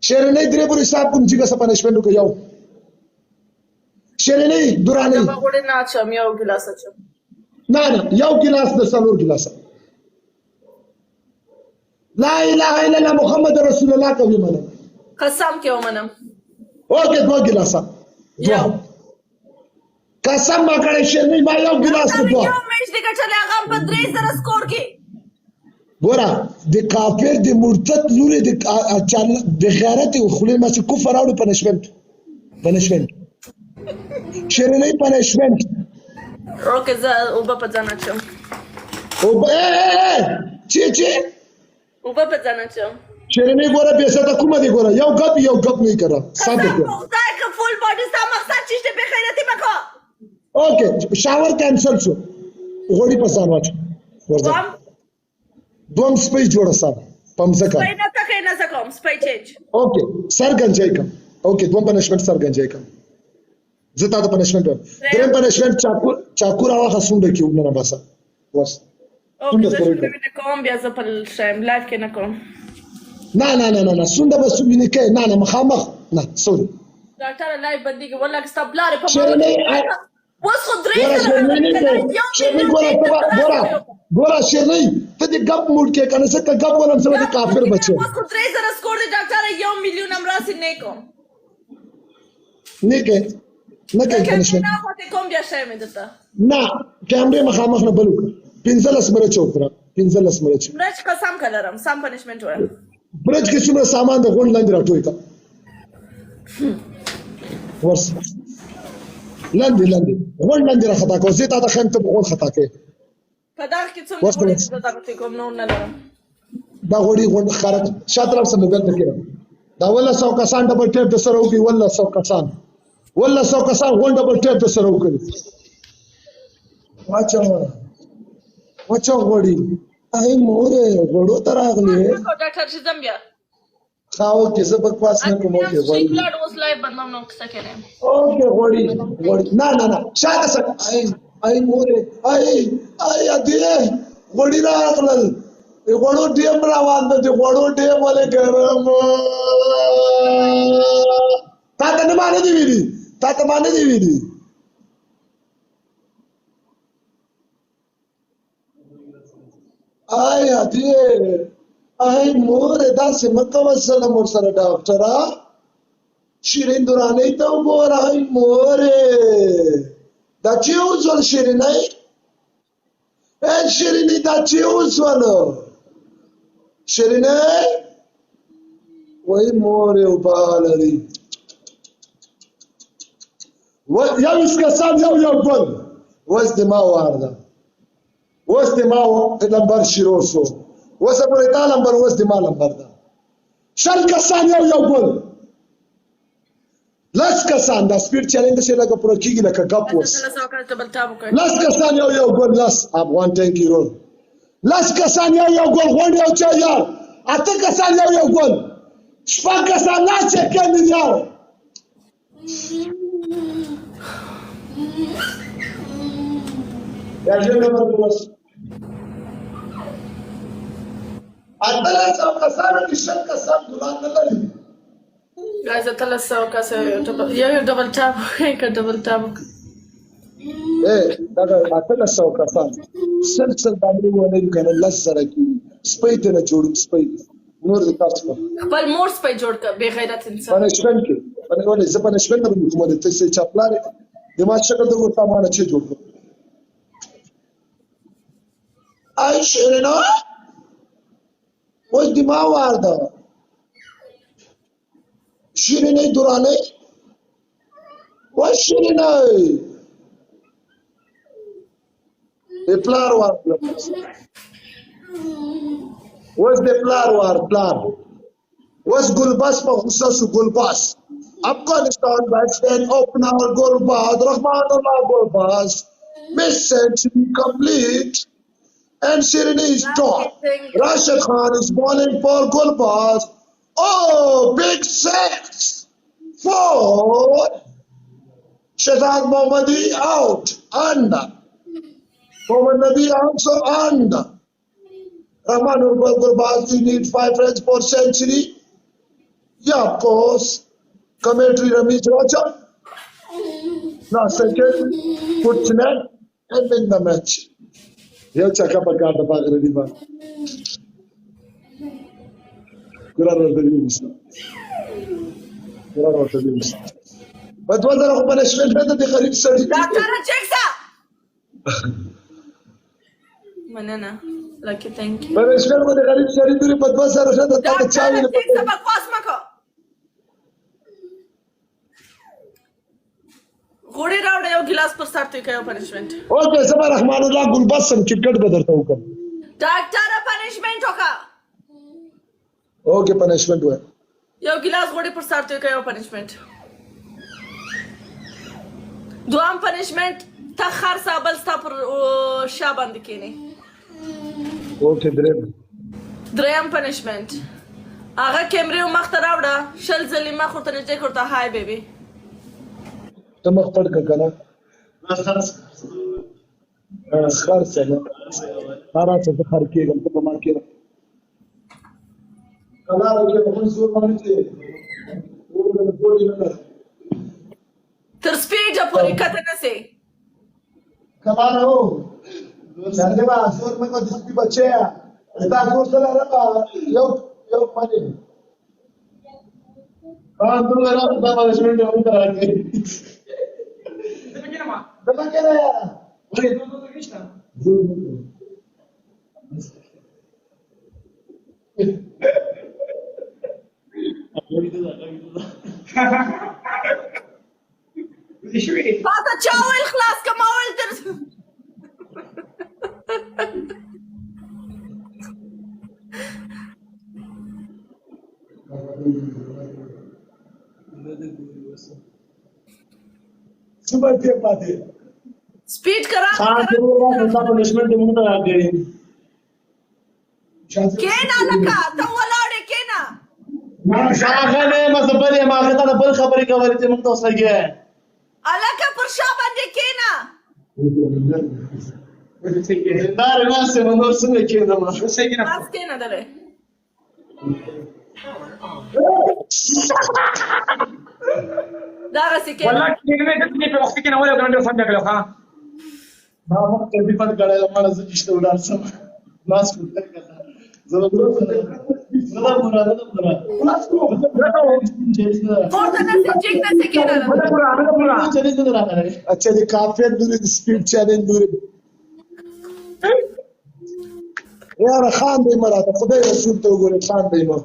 شیرینی درې پورې حساب کوم چې څه پنشمنت وکړ یو شیرینی درانه ما غوړې نه اچوم یو ګلاس اچوم نه یو ګلاس د څلور ګلاس لا اله الا الله محمد رسول الله کوي منه قسم کې ومنم اوکې دوه ګلاسه دوه قسم ما کړی شیرینی ما یو ګلاس دوه یو میش دې ګټلې هغه په 3000 سکور کې ګوره د کافر د مرتد لوري د غیرت او خلې ما چې کفر او پنشمنت شیرینی پنشمنت اوکې زه اوبه په ځان اچوم چې اوبه په ځان اچوم شیرینی ګوره پیسې ته کومه دی ګوره یو غپ نه کرا ساده کړه خدای که فول باډي ستا مقصد چې به خیرتي مکو اوکې شاور کینسل شو غوړي په ځان واچ ورځه دوم سپیس جوړه سم پمزکا سپای نه تکې نه زکم سپای چینج اوکې سر گنجای کم اوکې دوم پنشمنت سر گنجای کم زتا ته پنشمنت دریم پنشمنت چاکو راوخه سونډه کې وګنه باسه بس اوکې زه نه کوم بیا زه په شایم لایف کې نه کوم نه سونډه به سونډه کې نه مخامخ نه سوري ډاکټر لایف بندي والله که ستا بلاره په وس خو درې ګوره شیرینی ته دې ګپ موډ کې کنه څه ګپ ولم څه دې کافر بچو وس خو 3000 سکور دي ډاکټر 1 میلیون امراسي نه کوم نه کې پنشمنت نه خو ته کوم بیا شای مې دته نه کیمرې مخامخ نه بلوک 15 مره چوکره 15 مره چ برج قسم کلرم سم پنشمنت وای برج کې څومره سامان د غونډ لاندې راټوي کا ورس لاندې غونډ لاندې راخطا کو زه تا ته خیم ته غونډ خطا کې په داغ کې څومره غوړي کوم نو نه لرم دا غوړي غونډ خارج شاته سم موبایل ته کېرم دا ولا 100 کسان ډبل ټیپ د سره وکي ولا 100 کسان غونډ ډبل ټیپ د سره وکړي واچو غوړي اې مورې غوړو تر اغلی ډاکټر شزم بیا خاو کې زه بکواس نه کوم کې غوړي بلډ اوس لایو بدنام نو څه کړم اوکې غوړي نه شاته سره اې مورې اې دې غوړي راغلل غوړو ډیم روان دي غوړو ډیم ولې ګرم تا ته باندې دی ویلي آیا دې مورې داسې مکه وسله مور سره ډاکټره شیرین درانه ته وګوره مورې دا چې وزول شیرینی شیرینی دا چې وزول شیرینی وای مورې وبالري یو اسکسان یو بل وز دماغ وارده وس دماغ لمبر شروع شو وس پورې تا لمبر وس دماغ لمبر ده شل کسان یو بل لس کسان دا سپیډ چیلنج شي لکه پوره کیږي لکه کپ وس لس کسان یو بل لس افغان ټینکی رول لس کسان یو بل غونډ یو چا یار اته کسان یو بل شپږ کسان لا چې کېند یار یا جنګ بس اتلا څو کسانو کې شل کسان ګلان نه لري guys اتلا څو کسانو یو ډبل ټاپ کې ډبل ټاپ دا اتلا څو کسان سل باندې ونه کنه لس سره کې سپې ته نه جوړ سپې نور د تاسو خپل مور سپې جوړ ک بے غیرت انسان پنشمنت کې ولې زه پنشمنت نه کوم د څه چاپلاره د ما شکل د ورته مانه چې جوړ آی شیرینا وش دماغ وارده شیرینی درانه وش شیرینی پلار وارده وش د پلار پلار وش گلباس په خصوص گلباس افغانستان بیٹسمین اوپنر گلباز رحمان اللہ گلباز miss century complete and Shirini is top. Rashid Khan is bowling for Gulbaz. Oh, big six. 4. Shazad Mohammadi out. Under. Mohammad Nabi also under. Rahmanul Gulbaz, you need 5 runs for century. Yeah, of course. Commentary Ramesh Raja. Last second, puts net and win the match. Here Chaka Pakata Pagaradiba. Kuran of the wins. Kuran of the wins. But what the punishment that the Kharif said? Doctor Jacksa. Manana. Lucky, thank you. Punishment with the Kharif said to the Padbasa Rasha that the Doctor Chavi. Jacksa bakwas mako. घोड़े रावड़े यो गिलास पर साथ कयो punishment Okay, Sabah Rahmanullah Gulbasam cricket बदलता हूँ कर. Doctor punishment होगा Okay, punishment हुआ. यो गिलास घोड़े पर साथ कयो पनिशमेंट دوام पनिशमेंट تا خر سابل ستا پر شابند کینی Okay, great. دریم پنیشمنت هغه کیمرې مخ ته راوړه شل ځلې مخ ورته نږدې کړ ورته هاي بیبي ته مخ پټ کړه کنه خرڅ نه هارا څه خر کېږم ته په ما کې کله راځي په زور باندې تر سپیډه پورې کته نه سي کمانه هو څنګه به زور مې کو دسپی بچیا دا زور سره راځه یو باندې باندې راځه دا مانجمنت هم راځي دغه کې نه یاره ولې ته نشته پاته چاول خلاص کماول تر सुबह के पाते स्पीड करा पनिशमेंट मुंह आ गई केना लका ته ولاړې کینا ما شاغله مزبره ما غته بل خبرې کولې ته موږ تاسو لګي الکه پر شا باندې کینا دار ناس منور څنګه کېدم څه کېنه پاس کینا دله دا غسی کینا والله کېږي ته په وخت کې نه وله ګرانډ فند کړو ها ما وخت دې پټ کړل ما زه کښته وډار سم لاس کوته زبردست زړه مراد ده لاس کو ورته نه چیک نه سکینا अच्छा ये काफी दूरी स्पीड चैलेंज दूरी यार खान दे मरा था खुदा रसूल तो गोरे खान दे मरा